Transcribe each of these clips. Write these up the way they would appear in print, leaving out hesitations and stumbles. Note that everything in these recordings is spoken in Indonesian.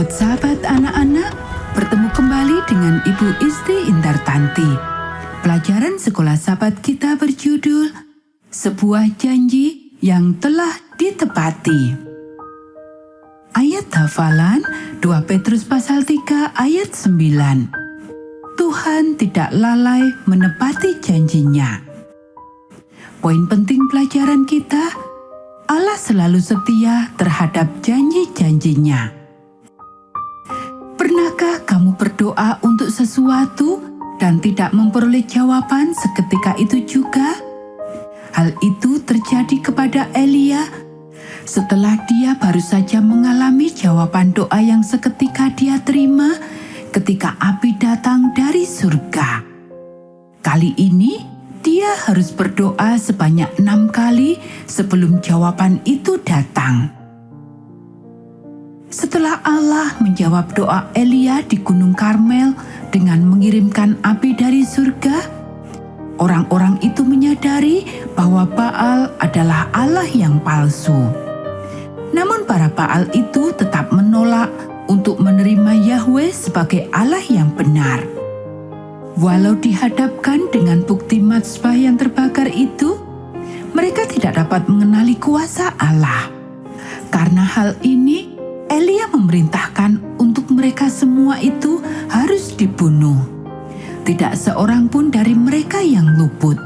Sahabat-sahabat anak-anak, bertemu kembali dengan Ibu Isti Indartanti. Pelajaran sekolah sahabat kita berjudul Sebuah Janji yang Telah Ditepati. Ayat hafalan 2 Petrus pasal 3 ayat 9. Tuhan tidak lalai menepati janjinya. Poin penting pelajaran kita, Allah selalu setia terhadap janji-janjinya. Pernahkah kamu berdoa untuk sesuatu dan tidak memperoleh jawaban seketika itu juga? Hal itu terjadi kepada Elia setelah dia baru saja mengalami jawaban doa yang seketika dia terima ketika api datang dari surga. Kali ini dia harus berdoa sebanyak 6 kali sebelum jawaban itu datang. Setelah Allah menjawab doa Elia di Gunung Karmel dengan mengirimkan api dari surga, orang-orang itu menyadari bahwa Baal adalah Allah yang palsu. Namun para Baal itu tetap menolak untuk menerima Yahweh sebagai Allah yang benar. Walau dihadapkan dengan bukti mazbah yang terbakar itu, mereka tidak dapat mengenali kuasa Allah. Karena hal ini, Elia memerintahkan untuk mereka semua itu harus dibunuh. Tidak seorang pun dari mereka yang luput.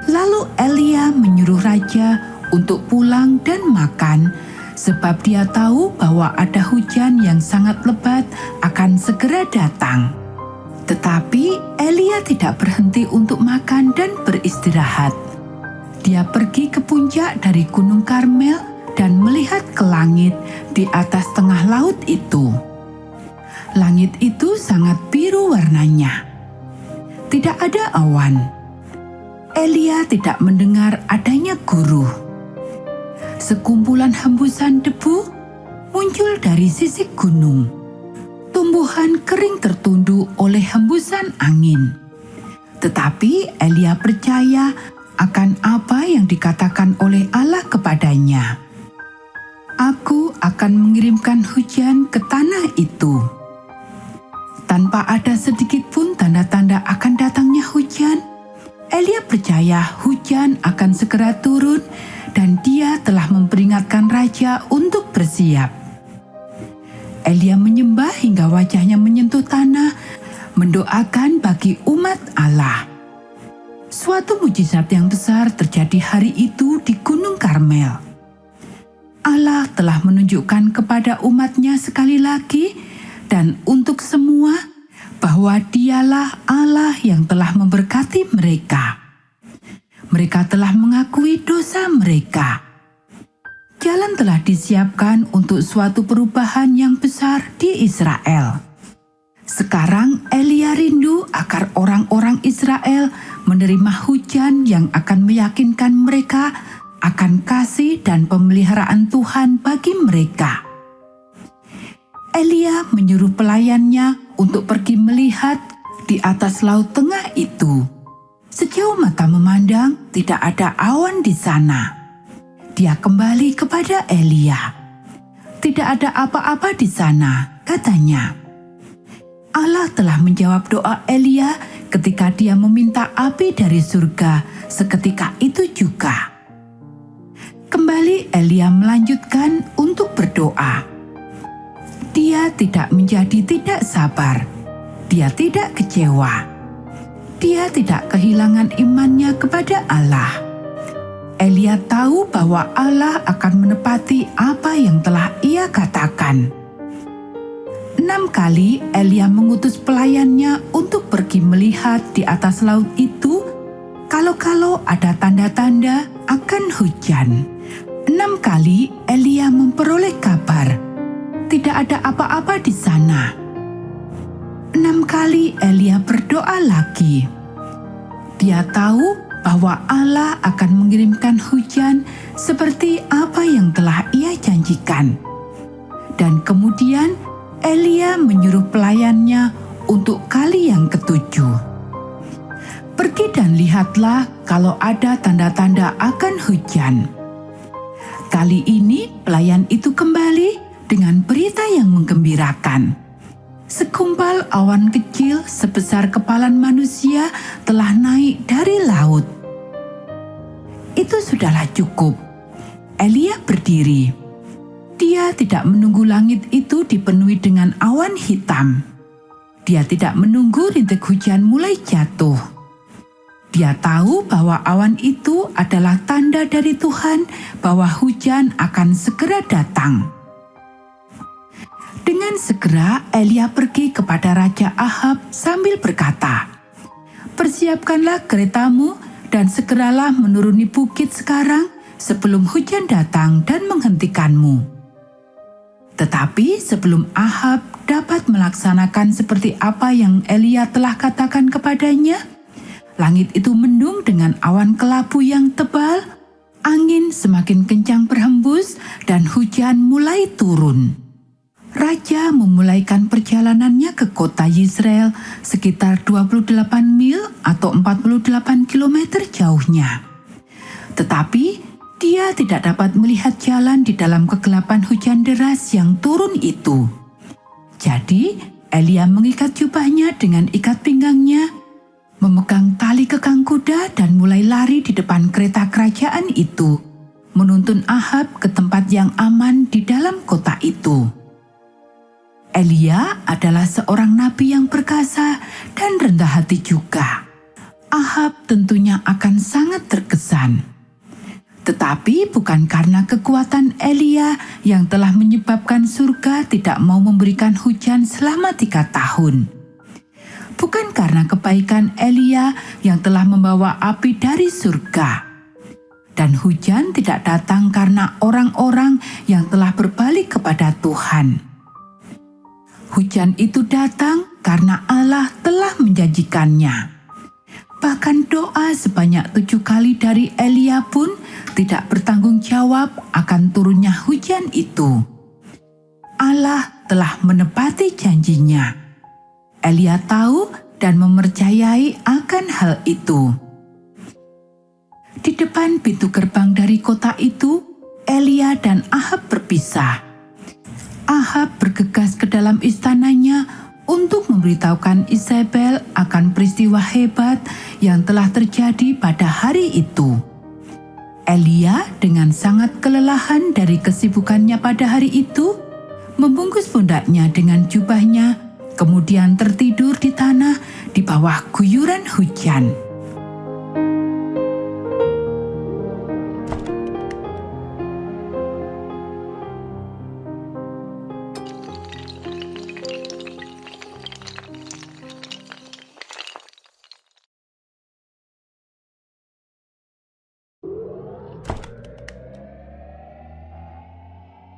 Lalu Elia menyuruh raja untuk pulang dan makan, sebab dia tahu bahwa ada hujan yang sangat lebat akan segera datang. Tetapi Elia tidak berhenti untuk makan dan beristirahat. Dia pergi ke puncak dari Gunung Karmel dan melihat ke langit di atas tengah laut itu. Langit itu sangat biru warnanya. Tidak ada awan. Elia tidak mendengar adanya guruh. Sekumpulan hembusan debu muncul dari sisi gunung. Tumbuhan kering tertunduk oleh hembusan angin. Tetapi Elia percaya akan apa yang dikatakan oleh Allah kepadanya. Aku akan mengirimkan hujan ke tanah itu. Tanpa ada sedikit pun tanda-tanda akan datangnya hujan, Elia percaya hujan akan segera turun dan dia telah memperingatkan raja untuk bersiap. Elia menyembah hingga wajahnya menyentuh tanah, mendoakan bagi umat Allah. Suatu mujizat yang besar terjadi hari itu di Gunung Karmel. Allah telah menunjukkan kepada umatnya sekali lagi dan untuk semua bahwa dialah Allah yang telah memberkati mereka. Mereka telah mengakui dosa mereka. Jalan telah disiapkan untuk suatu perubahan yang besar di Israel. Sekarang Elia rindu agar orang-orang Israel menerima hujan yang akan meyakinkan mereka akan kasih dan pemeliharaan Tuhan bagi mereka. Elia menyuruh pelayannya untuk pergi melihat di atas laut tengah itu. Sejauh mata memandang, tidak ada awan di sana. Dia kembali kepada Elia. Tidak ada apa-apa di sana, katanya. Allah telah menjawab doa Elia ketika dia meminta api dari surga seketika itu juga. Kembali Elia melanjutkan untuk berdoa. Dia tidak menjadi tidak sabar. Dia tidak kecewa. Dia tidak kehilangan imannya kepada Allah. Elia tahu bahwa Allah akan menepati apa yang telah ia katakan. 6 kali Elia mengutus pelayannya untuk pergi melihat di atas laut itu kalau ada tanda-tanda akan hujan. 6 kali Elia memperoleh kabar. Tidak ada apa-apa di sana. 6 kali Elia berdoa lagi. Dia tahu bahwa Allah akan mengirimkan hujan seperti apa yang telah ia janjikan. Dan kemudian Elia menyuruh pelayannya untuk kali yang ke-7. Pergi dan lihatlah kalau ada tanda-tanda akan hujan. Kali ini pelayan itu kembali dengan berita yang menggembirakan. Segumpal awan kecil sebesar kepalan manusia telah naik dari laut. Itu sudahlah cukup. Elia berdiri. Dia tidak menunggu langit itu dipenuhi dengan awan hitam. Dia tidak menunggu rintik hujan mulai jatuh. Dia tahu bahwa awan itu adalah tanda dari Tuhan bahwa hujan akan segera datang. Dengan segera Elia pergi kepada Raja Ahab sambil berkata, "Persiapkanlah keretamu dan segeralah menuruni bukit sekarang sebelum hujan datang dan menghentikanmu." Tetapi sebelum Ahab dapat melaksanakan seperti apa yang Elia telah katakan kepadanya, langit itu mendung dengan awan kelabu yang tebal, angin semakin kencang berhembus, dan hujan mulai turun. Raja memulaikan perjalanannya ke kota Yisrael sekitar 28 mil atau 48 kilometer jauhnya. Tetapi dia tidak dapat melihat jalan di dalam kegelapan hujan deras yang turun itu. Jadi, Elia mengikat jubahnya dengan ikat pinggangnya, memegang tali kekang kuda dan mulai lari di depan kereta kerajaan itu, menuntun Ahab ke tempat yang aman di dalam kota itu. Elia adalah seorang nabi yang perkasa dan rendah hati juga. Ahab tentunya akan sangat terkesan. Tetapi bukan karena kekuatan Elia yang telah menyebabkan surga tidak mau memberikan hujan selama 3 tahun. Bukan karena kebaikan Elia yang telah membawa api dari surga. Dan hujan tidak datang karena orang-orang yang telah berbalik kepada Tuhan. Hujan itu datang karena Allah telah menjanjikannya. Bahkan doa sebanyak 7 kali dari Elia pun tidak bertanggung jawab akan turunnya hujan itu. Allah telah menepati janjinya. Elia tahu dan mempercayai akan hal itu. Di depan pintu gerbang dari kota itu, Elia dan Ahab berpisah. Ahab bergegas ke dalam istananya untuk memberitahukan Isabel akan peristiwa hebat yang telah terjadi pada hari itu. Elia dengan sangat kelelahan dari kesibukannya pada hari itu, membungkus pundaknya dengan jubahnya, kemudian tertidur di tanah di bawah guyuran hujan.